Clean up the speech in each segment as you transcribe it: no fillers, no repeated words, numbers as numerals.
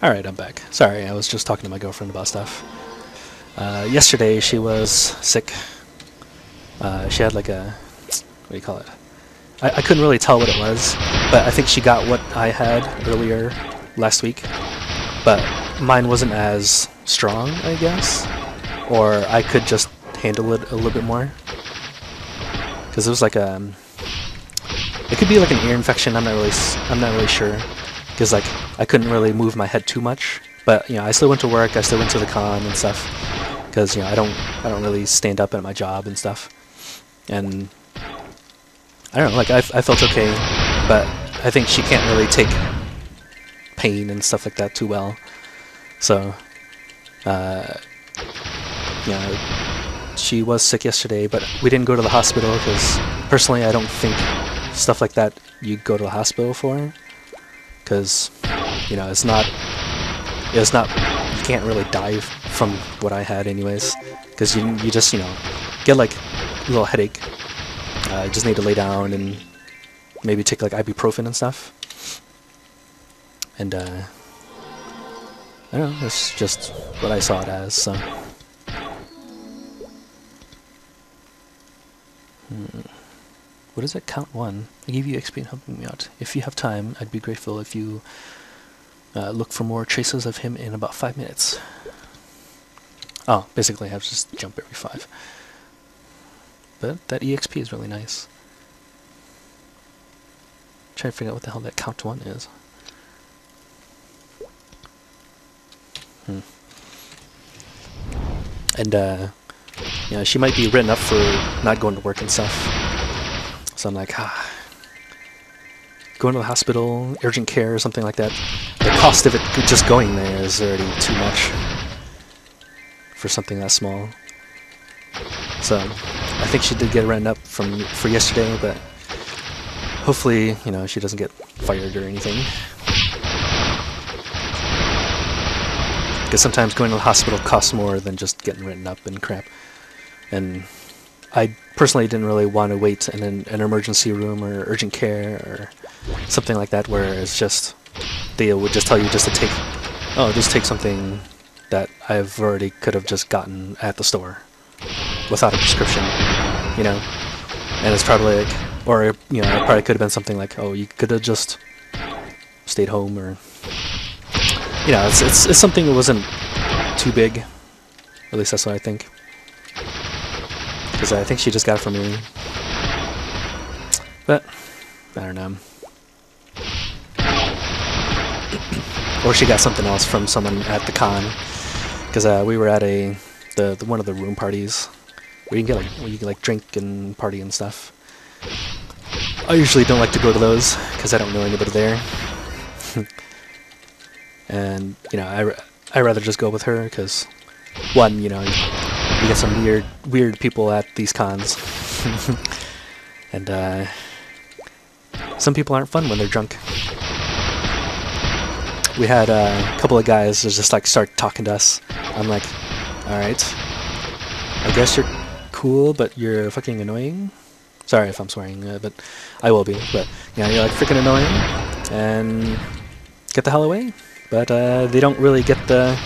Alright, I'm back. Sorry, I was just talking to my girlfriend about stuff. Yesterday she was sick. She had like a... what do you call it? I couldn't really tell what it was, but I think she got what I had earlier last week. But mine wasn't as strong, I guess. Or I could just handle it a little bit more. Because it was like a... it could be like an ear infection, I'm not really sure. Because like I couldn't really move my head too much, but I still went to work, I still went to the con and stuff, because I don't really stand up at my job and stuff, and I don't know, like I felt okay, but I think she can't really take pain and stuff like that too well, so she was sick yesterday, but we didn't go to the hospital because personally I don't think stuff like that you go to the hospital for. Because, it's not, you can't really die from what I had anyways, because you just, get like a little headache, you just need to lay down and maybe take like ibuprofen and stuff, and I don't know, that's just what I saw it as, so. What is it? Count 1. I give you XP and helping me out. If you have time, I'd be grateful if you look for more traces of him in about 5 minutes. Oh, basically I have to just jump every 5. But that EXP is really nice. Trying to figure out what the hell that count 1 is. And she might be written up for not going to work and stuff. So I'm like, going to the hospital, urgent care, or something like that. The cost of it just going there is already too much for something that small. So I think she did get written up for yesterday, but hopefully, she doesn't get fired or anything. Because sometimes going to the hospital costs more than just getting written up and crap. And I personally didn't really want to wait in an emergency room or urgent care or something like that, where it's just they would just tell you just to take something that I've already could have just gotten at the store without a prescription, and it's probably like, or it probably could have been something like, oh, you could have just stayed home, or it's something that wasn't too big, at least that's what I think. Because I think she just got it from me. But, I don't know. Or she got something else from someone at the con. Because we were at one of the room parties. Where you can get drink and party and stuff. I usually don't like to go to those, because I don't know anybody there. And, I rather just go with her, because, one, you get some weird people at these cons. And some people aren't fun when they're drunk. We had a couple of guys just like start talking to us. I'm like, alright, I guess you're cool, but you're fucking annoying. Sorry if I'm swearing, but I will be. But you're like freaking annoying, and get the hell away. But they don't really get the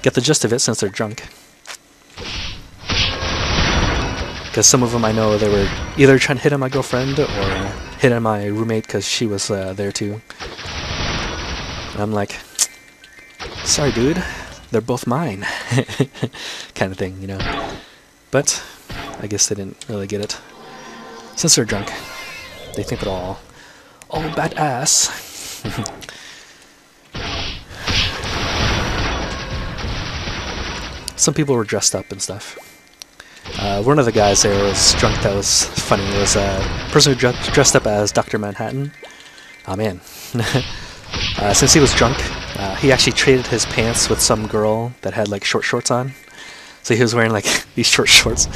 gist of it since they're drunk. Because some of them I know they were either trying to hit on my girlfriend or hit on my roommate because she was there too. And I'm like, sorry dude, they're both mine. Kind of thing, But I guess they didn't really get it. Since they're drunk, they think they're all badass. Some people were dressed up and stuff. One of the guys there was drunk. That was funny. It was a person who dressed up as Dr. Manhattan. Oh man. Since he was drunk, he actually traded his pants with some girl that had like short shorts on. So he was wearing like these short shorts.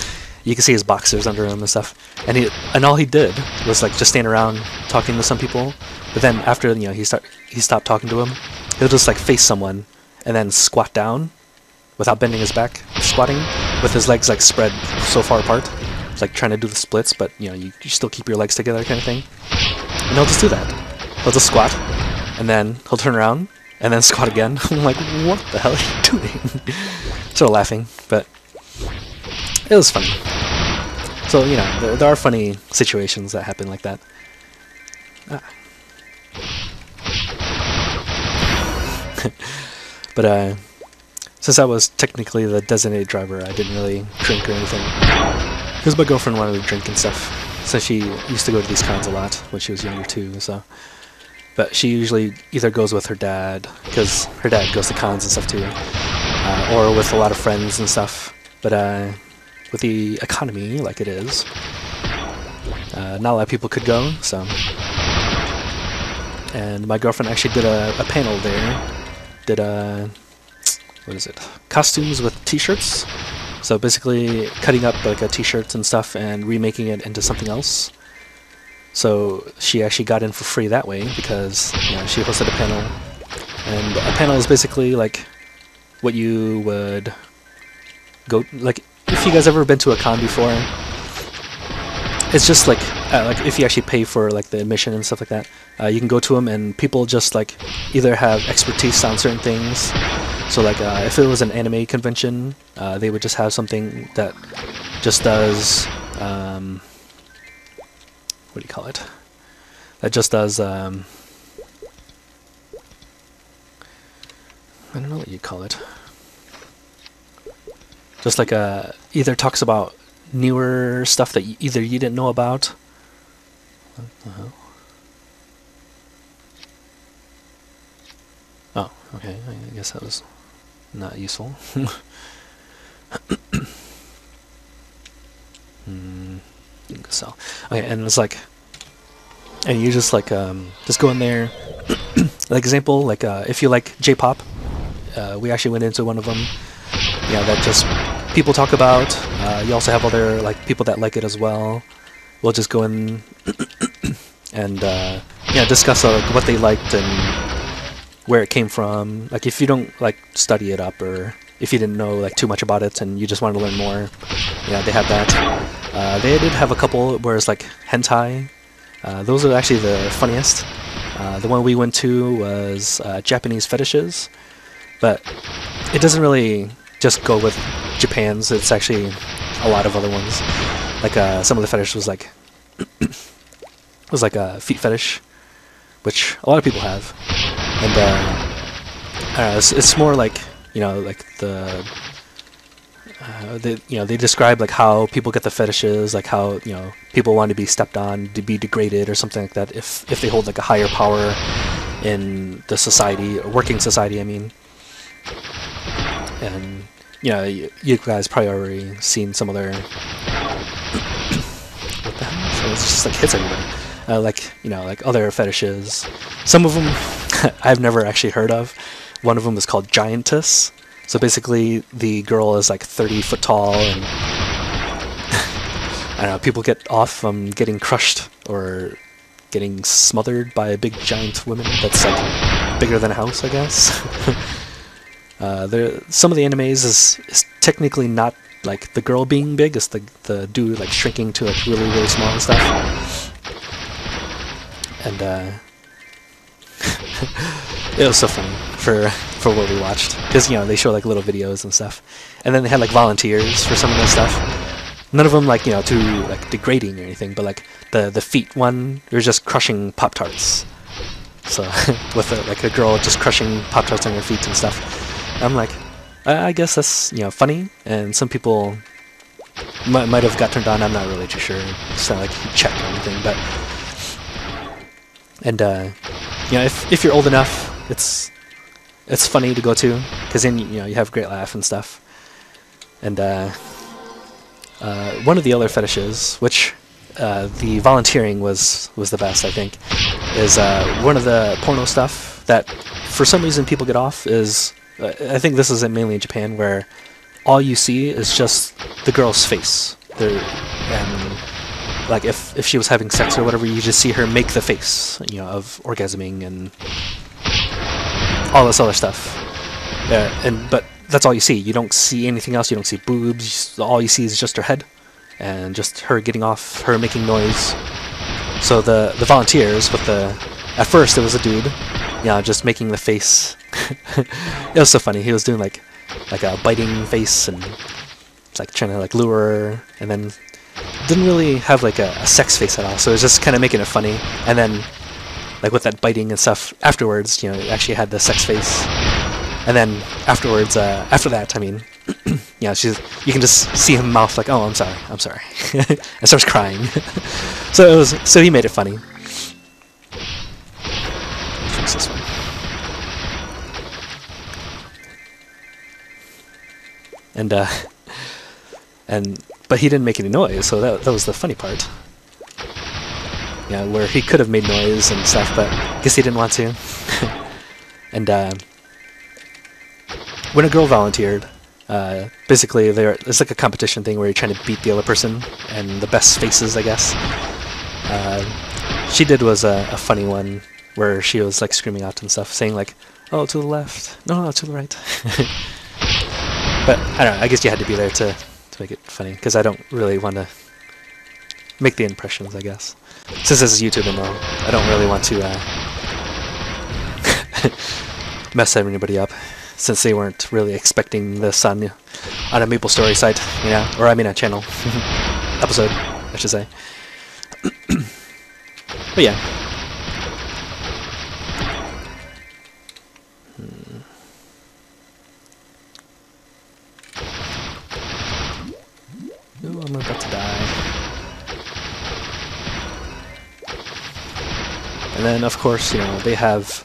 You can see his boxers under him and stuff. And all he did was like just stand around talking to some people. But then after he stopped talking to him, he'll just like face someone and then squat down without bending his back, squatting with his legs like spread so far apart. It's like trying to do the splits, but you still keep your legs together kind of thing. And he'll just do that. He'll just squat, and then he'll turn around and then squat again. I'm like, what the hell are you doing? Sort of laughing, but it was funny. So, you know, there are funny situations that happen like that. But since I was technically the designated driver, I didn't really drink or anything. Because my girlfriend wanted to drink and stuff. So she used to go to these cons a lot when she was younger too, so. But she usually either goes with her dad, because her dad goes to cons and stuff too, or with a lot of friends and stuff. But with the economy like it is, not a lot of people could go, so. And my girlfriend actually did a panel there. Did what is it? Costumes with t-shirts. So basically cutting up like a t-shirt and stuff and remaking it into something else. So she actually got in for free that way because, you know, she hosted a panel. And a panel is basically like what you would go, like, if you guys ever been to a con before, it's just like if you actually pay for like the admission and stuff like that, you can go to them and people just like either have expertise on certain things. So like if it was an anime convention, they would just have something that just does what do you call it? That just does I don't know what you call it. Just like either talks about newer stuff that either you didn't know about. What the hell? Oh, okay. I guess that was not useful. So, okay, and it's like, and you just like just go in there. Like example, like if you like J-pop, we actually went into one of them. Yeah, that just people talk about. You also have other like people that like it as well. We'll just go in and yeah, discuss like what they liked and where it came from. Like if you don't like study it up, or if you didn't know like too much about it and you just wanted to learn more, yeah, they have that. They did have a couple where it's like hentai. Those are actually the funniest. The one we went to was Japanese fetishes, but it doesn't really just go with Japan's. It's actually a lot of other ones. Like some of the fetish was like was like a feet fetish, which a lot of people have, and I don't know, it's more like, you know, like they describe like how people get the fetishes, like how, you know, people want to be stepped on, to be degraded or something like that if they hold like a higher power in the society, or working society, I mean. And you know, you guys probably already seen some of their what the hell? So it's just like hits everybody. Like, you know, like other fetishes. Some of them I've never actually heard of. One of them is called Giantess. So basically, the girl is like 30 foot tall, and I don't know, people get off from getting crushed or getting smothered by a big giant woman that's like bigger than a house, I guess. Some of the animes is technically not like the girl being big, it's the dude like shrinking to like really, really small and stuff. And it was so funny for what we watched, because, you know, they show like little videos and stuff, and then they had like volunteers for some of that stuff. None of them like, you know, too like degrading or anything, but like the feet one, they're just crushing Pop-Tarts. So with like a girl just crushing Pop-Tarts on her feet and stuff. I'm like, I guess that's, you know, funny, and some people might have got turned on. I'm not really too sure. It's not like check or anything, but and you know, if you're old enough, it's funny to go to, because then, you know, you have a great laugh and stuff. And one of the other fetishes, which the volunteering was the best, I think, is one of the porno stuff that for some reason people get off is, I think this is mainly in Japan, where all you see is just the girl's face. And like if she was having sex or whatever, you just see her make the face, you know, of orgasming and all this other stuff. But that's all you see. You don't see anything else. You don't see boobs. All you see is just her head and just her getting off, her making noise. So the volunteers with at first it was a dude, just making the face. It was so funny. He was doing like a biting face and like trying to like lure her, and then didn't really have like a sex face at all. So it was just kind of making it funny, and then like with that biting and stuff afterwards, it actually had the sex face. And then afterwards, after that, I mean, you can just see him mouth like, "Oh, I'm sorry," and starts crying. So he made it funny. Fix this one. But he didn't make any noise, so that was the funny part. Yeah, where he could have made noise and stuff, but I guess he didn't want to. And when a girl volunteered, basically it's like a competition thing where you're trying to beat the other person and the best faces, I guess. She did was a funny one where she was like screaming out and stuff, saying like, "Oh, to the left, no, to the right." But I don't know, I guess you had to be there to make it funny, because I don't really want to make the impressions, I guess. Since this is YouTube and all, I don't really want to mess everybody up, since they weren't really expecting this on a MapleStory site, or I mean a channel. Episode, I should say. But yeah. Oh, I'm about to die. And then, of course, they have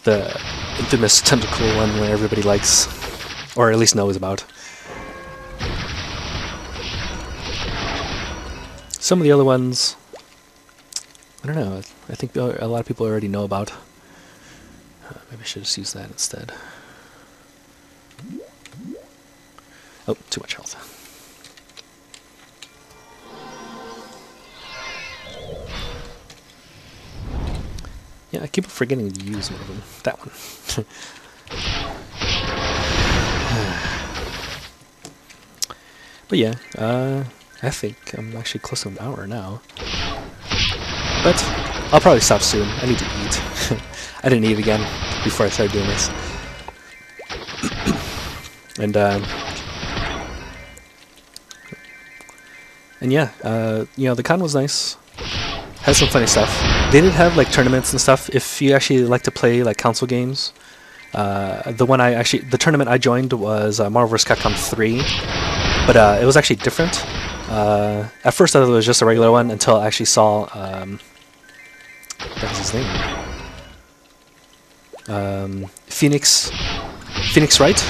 the infamous tentacle one where everybody likes, or at least knows about. Some of the other ones, I don't know, I think a lot of people already know about. Maybe I should just use that instead. Oh, too much health. Yeah, I keep forgetting to use one of them. That one. But yeah, I think I'm actually close to an hour now. But I'll probably stop soon. I need to eat. I didn't eat again before I started doing this. And yeah, the con was nice. Had some funny stuff. They did have like tournaments and stuff. If you actually like to play like console games, the tournament I joined was Marvel vs. Capcom 3, but it was actually different. At first I thought it was just a regular one until I actually saw what was his name? Phoenix Wright.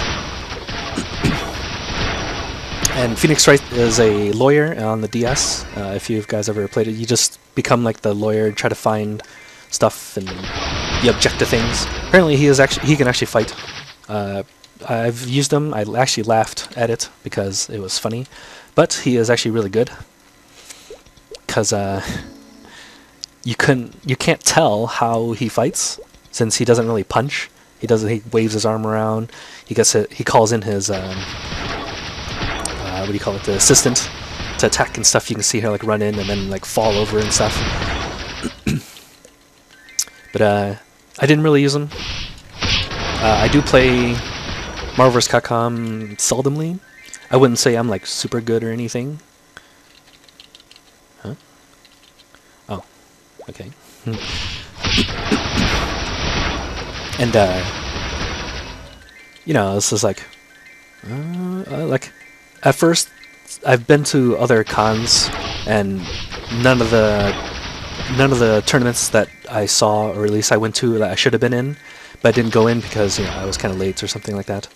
And Phoenix Wright is a lawyer on the DS. If you guys ever played it, you just become like the lawyer and try to find stuff and you object to things. Apparently he can actually fight. I've used him. I actually laughed at it because it was funny, but he is actually really good. Because you can't tell how he fights since he doesn't really punch. He waves his arm around. He calls in his what do you call it, the assistant to attack and stuff. You can see her like run in and then like fall over and stuff. But I didn't really use them. I do play Marvel vs. Capcom seldomly. I wouldn't say I'm like super good or anything. Huh? Oh, okay. And this is like at first, I've been to other cons, and none of the tournaments that I saw, or at least I went to, that I should have been in, but I didn't go in because I was kind of late or something like that,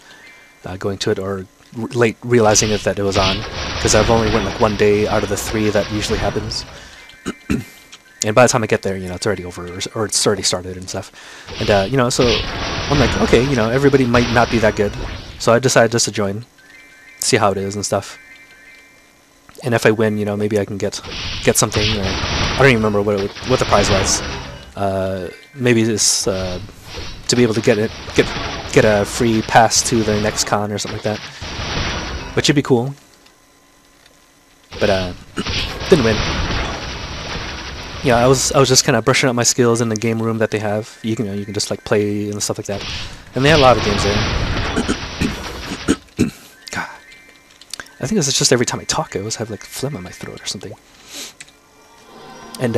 going to it, or late realizing that it was on, because I've only went like one day out of the 3 that usually happens. And by the time I get there, it's already over, or it's already started and stuff. And so I'm like, okay, everybody might not be that good, so I decided just to join. See how it is and stuff, and if I win, maybe I can get something. Or I don't even remember what the prize was. Maybe it's to be able to get a free pass to the next con or something like that, which would be cool. But didn't win. Yeah, I was just kind of brushing up my skills in the game room that they have. You can just like play and stuff like that, and they had a lot of games there. God, I think this is just every time I talk, I always have like phlegm in my throat or something. And